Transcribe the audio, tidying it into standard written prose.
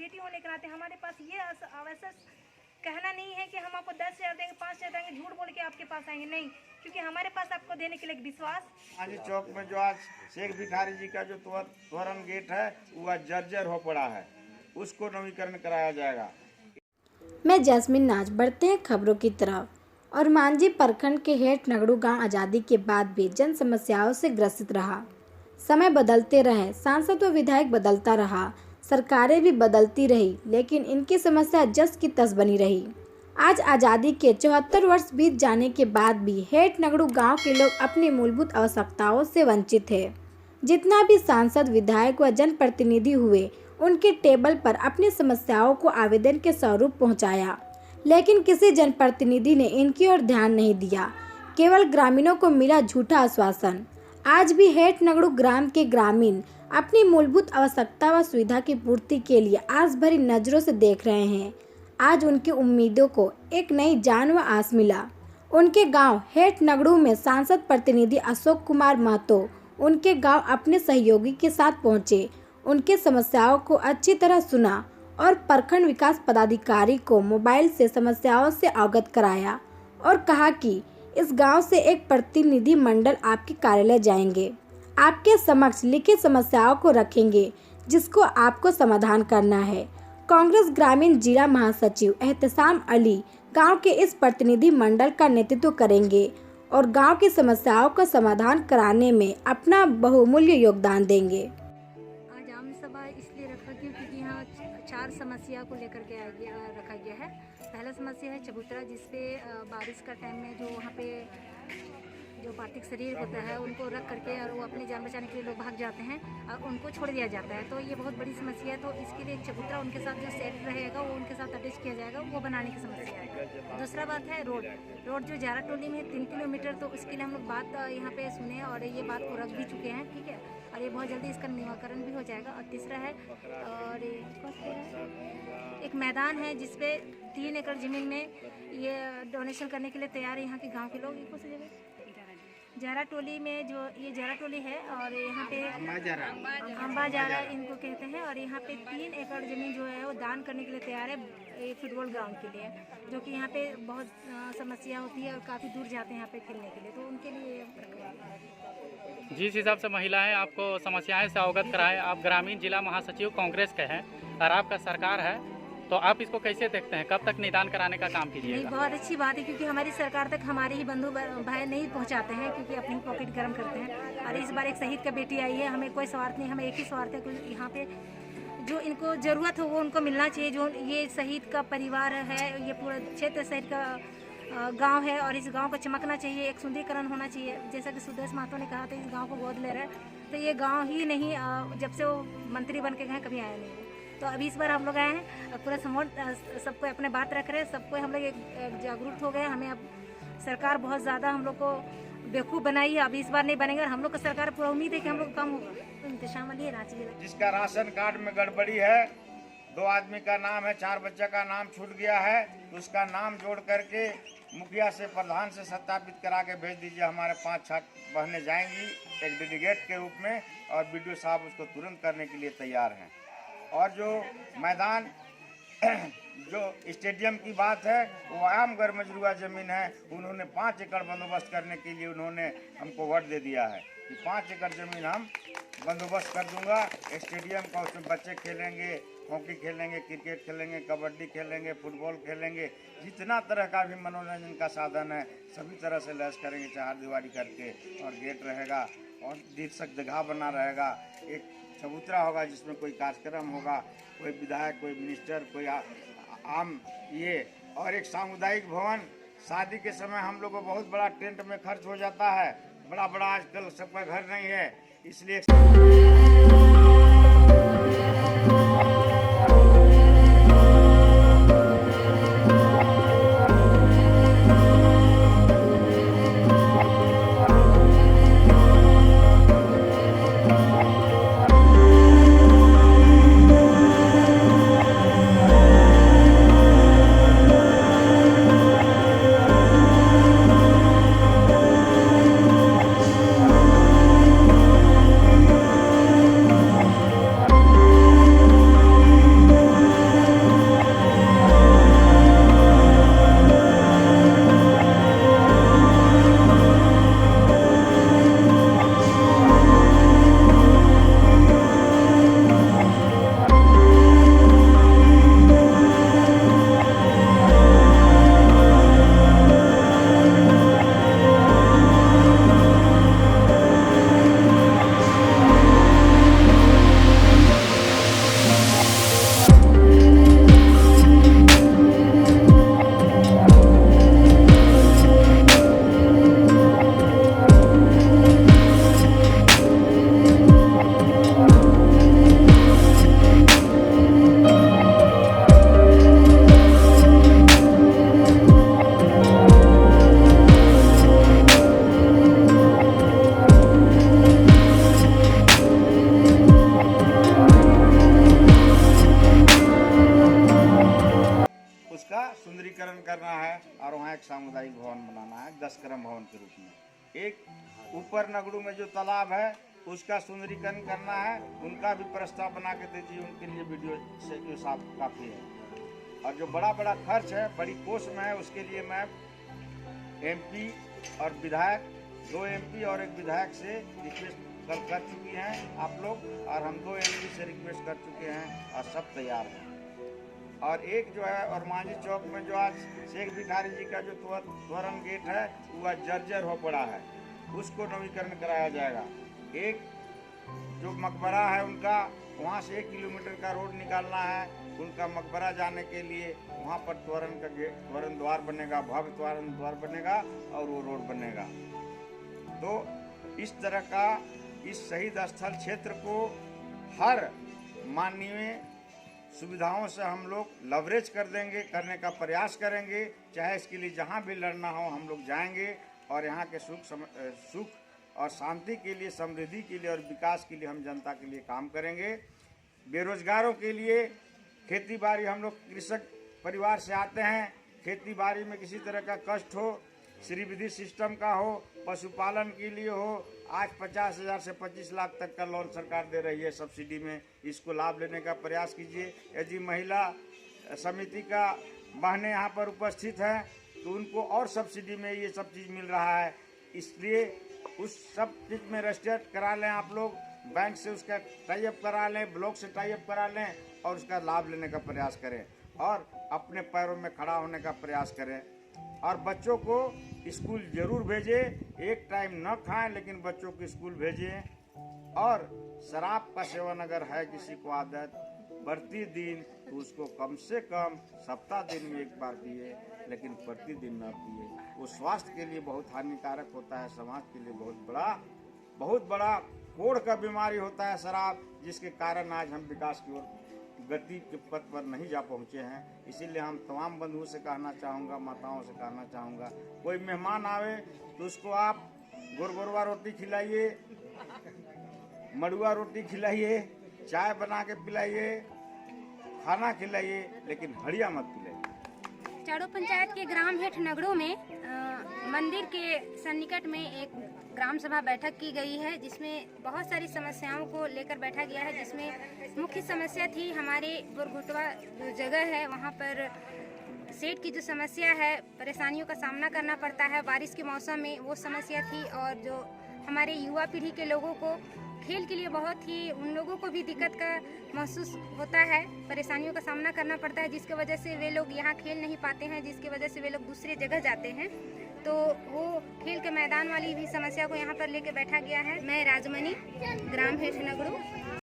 बेटी होने के नाते हमारे पास ये अवसर कहना नहीं है कि हम आपको 10,000 देंगे, 5,000 देंगे, झूठ बोल के आपके पास आएंगे, नहीं, क्योंकि हमारे पास आपको देने के लिए विश्वास। आज चौक में जो आज शेख भिखारी जी का जो तोरण गेट है वो आज जर्जर हो पड़ा है, उसको नवीकरण कराया जाएगा। मैं जैस्मिन नाज। बढ़ते हैं खबरों की तरफ। और मांझी प्रखंड के हेठ नगड़ू गांव आज़ादी के बाद भी जन समस्याओं से ग्रसित रहा। समय बदलते रहे, सांसद व विधायक बदलता रहा, सरकारें भी बदलती रही, लेकिन इनकी समस्या जस की तस बनी रही। आज आज़ादी के 74 वर्ष बीत जाने के बाद भी हेठ नगड़ू गांव के लोग अपनी मूलभूत आवश्यकताओं से वंचित है। जितना भी सांसद, विधायक व जनप्रतिनिधि हुए, उनके टेबल पर अपनी समस्याओं को आवेदन के स्वरूप पहुंचाया, लेकिन किसी जनप्रतिनिधि ने इनकी ओर ध्यान नहीं दिया। केवल ग्रामीणों को मिला झूठा आश्वासन। आज भी हेठ नगड़ू ग्राम के ग्रामीण अपनी मूलभूत आवश्यकता व सुविधा की पूर्ति के लिए आस भरी नज़रों से देख रहे हैं। आज उनकी उम्मीदों को एक नई जान व आस मिला। उनके गांव हेठ नगड़ू में सांसद प्रतिनिधि अशोक कुमार महतो उनके गांव अपने सहयोगी के साथ पहुंचे, उनके समस्याओं को अच्छी तरह सुना और प्रखंड विकास पदाधिकारी को मोबाइल से समस्याओं से अवगत कराया और कहा कि इस गांव से एक प्रतिनिधि मंडल आपके कार्यालय जाएंगे, आपके समक्ष लिखित समस्याओं को रखेंगे जिसको आपको समाधान करना है। कांग्रेस ग्रामीण जिला महासचिव एहतसाम अली गांव के इस प्रतिनिधि मंडल का नेतृत्व करेंगे और गांव की समस्याओं का समाधान कराने में अपना बहुमूल्य योगदान देंगे। आज आम सभा इसलिए रखा क्योंकि यहाँ 4 समस्या को लेकर के रखा गया है। पहला समस्या है चबूतरा, जिसपे बारिश का टाइम में जो वहाँ पे जो पार्थिव शरीर होता है उनको रख करके और वो अपनी जान बचाने के लिए लोग भाग जाते हैं और उनको छोड़ दिया जाता है, तो ये बहुत बड़ी समस्या है। तो इसके लिए एक चबूतरा उनके साथ जो सेट रहेगा वो उनके साथ अटैच किया जाएगा, वो बनाने की समस्या है। दूसरा बात है रोड जो जारा टोली में 3 किलोमीटर, तो उसके लिए हम लोग बात यहाँ पे सुने और ये बात को रख भी चुके हैं, ठीक है, और ये बहुत जल्दी इसका निराकरण भी हो जाएगा। और तीसरा है और एक मैदान है जिसपे 3 एकड़ ज़मीन में ये डोनेशन करने के लिए तैयार है यहाँ के गाँव के लोग। कौन सी जगह? जारा टोली में जो ये जारा टोली है और यहाँ पे अम्बा जारा इनको कहते हैं, और यहाँ पे 3 एकड़ ज़मीन जो है वो दान करने के लिए तैयार है फुटबॉल ग्राउंड के लिए, जो कि यहाँ पे बहुत समस्या होती है और काफ़ी दूर जाते हैं यहाँ पे खेलने के लिए, तो उनके लिए जिस हिसाब से महिलाएं आपको समस्याएं से अवगत कराएं, आप ग्रामीण जिला महासचिव कांग्रेस के हैं और आपका सरकार है, तो आप इसको कैसे देखते हैं? कब तक निदान कराने का काम कीजिएगा? बहुत अच्छी बात है, क्योंकि हमारी सरकार तक हमारे ही बंधु भाई नहीं पहुंचाते हैं, क्योंकि अपनी पॉकेट गर्म करते हैं। और इस बार एक शहीद का बेटी आई है, हमें कोई स्वार्थ नहीं, हमें एक ही स्वार्थ है कि यहाँ पे जो इनको ज़रूरत हो वो उनको मिलना चाहिए। जो ये शहीद का परिवार है, ये पूरा क्षेत्र शहीद का गांव है और इस गांव को चमकना चाहिए, एक सुंदरीकरण होना चाहिए। जैसा कि सुदेश महतो ने कहा था, इस गांव को गोद ले रहे हैं, तो ये गांव ही नहीं, जब से वो मंत्री बन के गए कभी आया नहीं। तो अभी इस बार हम लोग आए हैं, पूरा समूह सबको अपने बात रख रहे हैं, सबको हम लोग एक जागरूक हो गए। हमें अब सरकार बहुत ज़्यादा हम लोग को बेवकूफ़ बनाई है, अभी इस बार नहीं बनेगा। हम लोग का सरकार पूरा उम्मीद है कि हम लोग काम होगा, तो इंतजाम वाली रहना चाहिए। जिसका राशन कार्ड में गड़बड़ी है, 2 आदमी का नाम है, 4 बच्चे का नाम छूट गया है, तो उसका नाम जोड़ करके मुखिया से, प्रधान से सत्यापित करा के भेज दीजिए। हमारे 5-6 बहनें जाएंगी एक डेलीगेट के रूप में, और बीडीओ साहब उसको तुरंत करने के लिए तैयार हैं। और जो मैदान जो स्टेडियम की बात है, वो आम गरमजरुआ ज़मीन है, उन्होंने 5 एकड़ बंदोबस्त करने के लिए उन्होंने हमको वोट दे दिया है कि 5 एकड़ ज़मीन हम बंदोबस्त कर दूंगा स्टेडियम का। उसमें बच्चे खेलेंगे, हॉकी खेलेंगे, क्रिकेट खेलेंगे, कबड्डी खेलेंगे, फुटबॉल खेलेंगे, जितना तरह का भी मनोरंजन का साधन है सभी तरह से लैस करेंगे, चारदीवारी करके। और गेट रहेगा और दीर्घक जगह बना रहेगा, एक चबूतरा होगा जिसमें कोई कार्यक्रम होगा, कोई विधायक, कोई मिनिस्टर, कोई आम ये, और एक सामुदायिक भवन। शादी के समय हम लोग को बहुत बड़ा टेंट में खर्च हो जाता है, बड़ा बड़ा आजकल सबका घर नहीं है, इसलिए एक सामुदायिक भवन बनाना है 10 क्रम भवन के रूप में। एक ऊपर नगड़ू में जो तालाब है उसका सुंदरीकरण करना है, उनका भी प्रस्ताव बना के दीजिए, उनके लिए वीडियो से जो साफ काफ़ी है। और जो बड़ा बड़ा खर्च है, बड़ी कोष में है, उसके लिए मैं एमपी और विधायक 2 एमपी और 1 विधायक से रिक्वेस्ट कल कर चुकी हैं आप लोग, और हम 2 एमपी से रिक्वेस्ट कर चुके हैं और सब तैयार हैं। और एक जो है और मांझी चौक में जो आज शेख भिखारी जी का जो तोरण गेट है वो आज जर्जर हो पड़ा है, उसको नवीकरण कराया जाएगा। एक जो मकबरा है उनका, वहाँ से 1 किलोमीटर का रोड निकालना है, उनका मकबरा जाने के लिए वहाँ पर तोरण का गेट, तोरण द्वार बनेगा, भव्य तोरण द्वार बनेगा और वो रोड बनेगा। तो इस तरह का इस शहीद स्थल क्षेत्र को हर मानवीय सुविधाओं से हम लोग लवरेज कर देंगे, करने का प्रयास करेंगे। चाहे इसके लिए जहाँ भी लड़ना हो हम लोग जाएंगे और यहाँ के सुख और शांति के लिए, समृद्धि के लिए और विकास के लिए हम जनता के लिए काम करेंगे। बेरोजगारों के लिए खेती बाड़ी, हम लोग कृषक परिवार से आते हैं, खेती बाड़ी में किसी तरह का कष्ट हो, श्रीविधि सिस्टम का हो, पशुपालन के लिए हो, आज 50,000 से 25 लाख तक का लोन सरकार दे रही है सब्सिडी में, इसको लाभ लेने का प्रयास कीजिए। यदि महिला समिति का बहनें यहाँ पर उपस्थित हैं तो उनको और सब्सिडी में ये सब चीज़ मिल रहा है, इसलिए उस सब चीज़ में रजिस्टर्ड करा लें आप लोग, बैंक से उसका टाई अप करा लें, ब्लॉक से टाई अप करा लें और उसका लाभ लेने का प्रयास करें और अपने पैरों में खड़ा होने का प्रयास करें। और बच्चों को स्कूल जरूर भेजें, एक टाइम न खाएं लेकिन बच्चों को स्कूल भेजें। और शराब का सेवन अगर है किसी को आदत प्रतिदिन, तो उसको कम से कम सप्ताह दिन में 1 बार पिए, लेकिन प्रतिदिन न पिए। वो स्वास्थ्य के लिए बहुत हानिकारक होता है, समाज के लिए बहुत बड़ा कोढ़ का बीमारी होता है शराब, जिसके कारण आज हम विकास की ओर गति के पथ पर नहीं जा पहुँचे हैं। इसीलिए हम तमाम बंधुओं से कहना चाहूँगा, माताओं से कहना चाहूँगा, कोई मेहमान आवे तो उसको आप गुरगुरवा रोटी खिलाइए, मड़ुआ रोटी खिलाइए, चाय बना के पिलाइए, खाना खिलाइए, लेकिन हड़िया मत पिलाइए। चाड़ो पंचायत के ग्राम हेठ नगड़ों में मंदिर के सन्निकट में एक ग्राम सभा बैठक की गई है, जिसमें बहुत सारी समस्याओं को लेकर बैठा गया है। जिसमें मुख्य समस्या थी हमारे बुरघुटवा जो जगह है वहाँ पर सेठ की जो समस्या है, परेशानियों का सामना करना पड़ता है बारिश के मौसम में, वो समस्या थी। और जो हमारे युवा पीढ़ी के लोगों को खेल के लिए बहुत ही, उन लोगों को भी दिक्कत का महसूस होता है, परेशानियों का सामना करना पड़ता है, जिसके वजह से वे लोग यहाँ खेल नहीं पाते हैं, जिसकी वजह से वे लोग दूसरे जगह जाते हैं। तो वो खेल के मैदान वाली भी समस्या को यहाँ पर लेके बैठा गया है। मैं राजमणि, ग्राम हेठ नगड़ू।